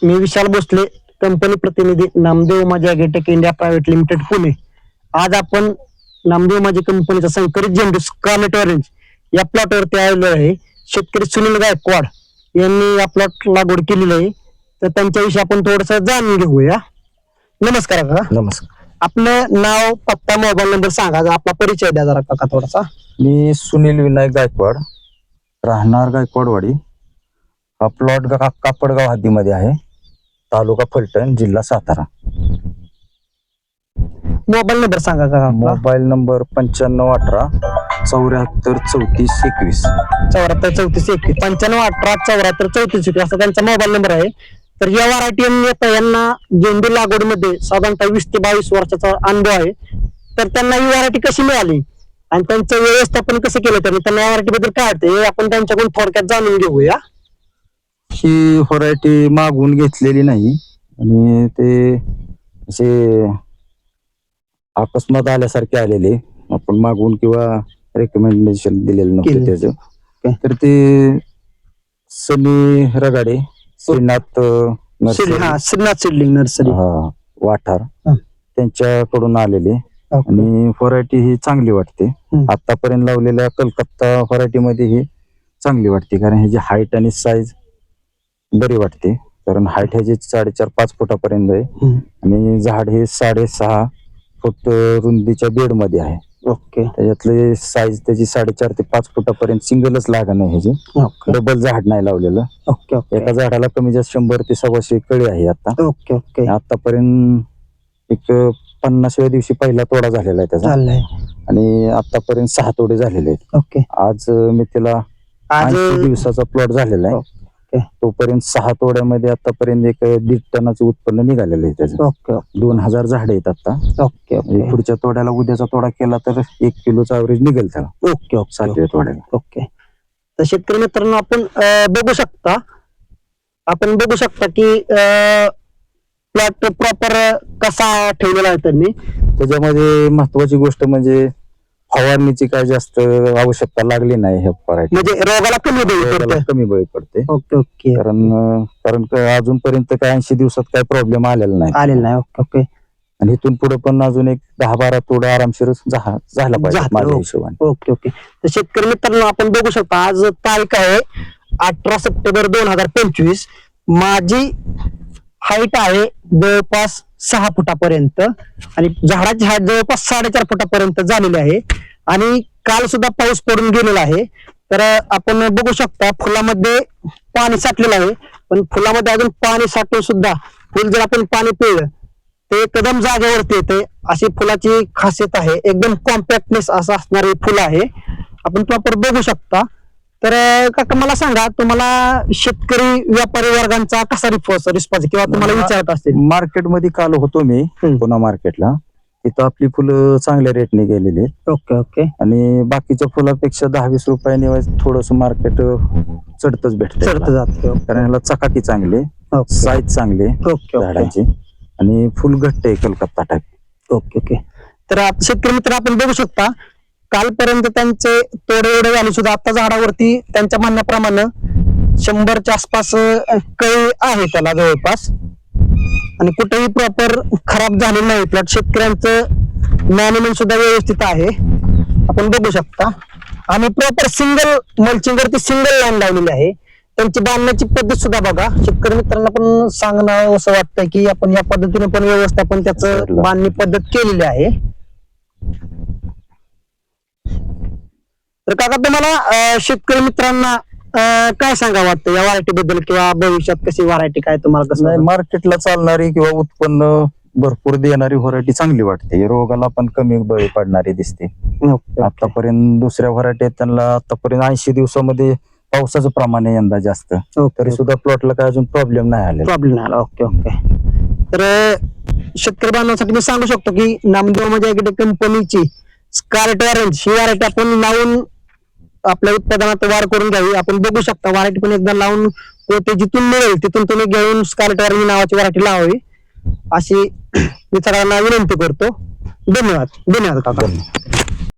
मी विशाल Bhosale, company प्रतिनिधी नामदेव माझी agrotech India private limited Pune. आज आपण नामदेव माझी कंपनीचा संकरित झेंडू स्कारलेट ऑरेंज या प्लॉटवरती आलेलो आहे. शेतकरी सुनील गायकवाड यांनी या प्लॉट लागवड केलेली आहे, तर त्यांच्याविषयी आपण थोडस जाणून घेऊया. नमस्कार काका. नमस्कार. आपलं नाव, पत्ता, मोबाईल नंबर सांगा, आपला परिचय द्या जरा काका थोडासा. मी सुनील विनायक गायकवाड, राहणार गायकवाडवाडी. हा प्लॉट कापडगाव हद्दीमध्ये आहे, तालुका फलटण, जिल्हा सातारा. मोबाईल नंबर सांगा काका. Mobile number 9518 74 34 21. 74 34 21. 95 18 74 34 21 असा त्यांचा मोबाईल नंबर आहे. तर या व्हरायटी यांना झेंडू लागवडमध्ये साधारणतः 20 ते 22 वर्षाचा अनुभव आहे. तर त्यांना ही व्हरायटी कशी मिळाली आणि त्यांचं व्यवस्थापन कसं केलं त्यांना या व्हरायटी बद्दल काय वाटतं हे आपण त्यांच्याकडून थोडक्यात जाणून घेऊया. ही व्हरायटी मागून घेतलेली नाही आणि ते असे अकस्मात आल्यासारखे आलेले, आपण मागून किंवा रेकमेंडेशन दिलेलं नव्हतं त्याचं. तर ते सनी रगाडे, श्रीनाथ श्रीनाथ सीडलिंग नर्सरी वाठार त्यांच्याकडून आलेले. आणि व्हरायटी ही चांगली वाटते. आतापर्यंत लावलेल्या कलकत्ता व्हरायटी मध्ये ही चांगली वाटते, कारण ह्याची हाईट आणि साईज बरी वाटते. कारण हाईट ह्याची 4.5-5 फुटापर्यंत आहे आणि झाड हे 6.5 फूट रुंदीच्या बेड मध्ये आहे. ओके. त्याच्यातले साईज त्याची 4.5 ते 5 फुटापर्यंत सिंगलच लागण आहे ह्याची. डबल झाड नाही लावलेलं. ओके. एका झाडाला कमी जास्त 100 ते 125 कळी आहे आता. ओके. ओके. आतापर्यंत एक 50व्या दिवशी पहिला तोडा झालेला आहे त्याचा आणि आतापर्यंत 6 तोडे झालेले आहेत. ओके. आज मी त्याला 80 दिवसाचा प्लॉट झालेला आहे. तोपर्यंत 6 तोड्यामध्ये आतापर्यंत एक 1.5 टनाचं उत्पन्न निघालेलं आहे त्याचं. 2000 झाडे आहेत आता. पुढच्या तोड्याला उद्याचा तोडा केला तर 1 किलोचा ऍव्हरेज निघेल त्याला. ओके. 7व्या तोड्याला. ओके. तर शेतकरी मित्रांनो आपण बघू शकता की प्लॉट प्रॉपर कसा ठेवलेला आहे त्यांनी. त्याच्यामध्ये महत्वाची गोष्ट म्हणजे फवारणीची काय जास्त आवश्यकता लागली नाही ह्या व्हरायटी. म्हणजे रोगाला कमी बळी पडते. ओके. ओके. कारण अजूनपर्यंत काय 80 दिवसात काय प्रॉब्लेम आलेला नाही. ओके. ओके. आणि इथून पुढे पण अजून एक 10-12 तोडा आरामशीर झाला पाहिजे माझ्या हिशोबाने. ओके. ओके. तर शेतकरी मित्रांनो आपण बघू शकता, आज तारीख आहे 18 सप्टेंबर 2025. माझी हाईट आहे जवळपास 6 फुटापर्यंत आणि झाडाची हाईट जवळपास 4.5 फुटापर्यंत झालेली आहे. आणि काल सुद्धा पाऊस पडून गेलेला आहे. तर आपण बघू शकता फुलामध्ये पाणी साठलेलं आहे, पण फुलामध्ये अजून पाणी साठून सुद्धा फुल जर आपण पाणी पिळलं ते एकदम जागेवरती येते. अशी फुलाची खासियत आहे. एकदम कॉम्पॅक्टनेस असं असणारे फुल आहे, आपण प्रॉपर बघू शकता. तर काका मला सांगा, तुम्हाला शेतकरी व्यापारी वर्गांचा कसा रिस्पॉन्स किंवा तुम्हाला विचारत असतील? मार्केटमध्ये काल होतो मी पुन्हा मार्केटला, तिथं आपली फुलं चांगल्या रेटने गेलेली आहेत. ओके. ओके. आणि बाकीच्या फुलापेक्षा 10-20 रुपयांनी थोडस मार्केट चढतच भेटतं, कारण ह्याला चकाकी चांगली, साईज चांगली झाडांची आणि फुल घट्ट आहे कलकत्ता टाईप. ओके. ओके. तर शेतकरी मित्र आपण बघू शकता, कालपर्यंत त्यांचे तोडे एवढे झाले सुद्धा आता झाडावरती त्यांच्या म्हणण्याप्रमाणे 100च्या आसपास कळी आहे त्याला जवळपास, आणि कुठेही प्रॉपर खराब झालेलं नाही प्लॉट. शेतकऱ्यांचं मॅनेजमेंट सुद्धा व्यवस्थित आहे, आपण बघू शकता. आणि प्रॉपर सिंगल मल्चिंगवरती सिंगल लाईन लावलेली आहे. त्यांची बांधण्याची पद्धत सुद्धा बघा. शेतकरी मित्रांना पण सांगणं असं वाटतं की आपण या पद्धतीने पण व्यवस्थापन त्याचं बांधणी पद्धत केलेली आहे. तर काका तुम्हाला शेतकरी मित्रांना काय सांगा वाटतं या व्हरायटी बद्दल, किंवा भविष्यात कशी व्हरायटी काय तुम्हाला कसं? मार्केटला चालणारी किंवा उत्पन्न भरपूर देणारी व्हरायटी चांगली वाटते. रोगाला पण कमी बळी पडणारी दिसते. आतापर्यंत दुसऱ्या व्हरायटी त्यांना आतापर्यंत 80 दिवसामध्ये पावसाचं प्रमाण आहे यंदा जास्त, तरी सुद्धा प्लॉटला काय अजून प्रॉब्लेम नाही आला. ओके. ओके. तर शेतकरी बांधवांसाठी मी सांगू शकतो की नामदेव माझी ॲग्रोटेक कंपनीची स्कारलेट ऑरेंज ही व्हरायटी आपण लावून आपल्या उत्पादनात वाढ करून घ्यावी. आपण बघू शकता व्हरायटी पण एकदा लावून ते जिथून मिळेल तिथून तुम्ही घेऊन स्कारलेट ऑरेंज नावाची व्हरायटी लावावी अशी मी सगळ्यांना विनंती करतो. धन्यवाद काका.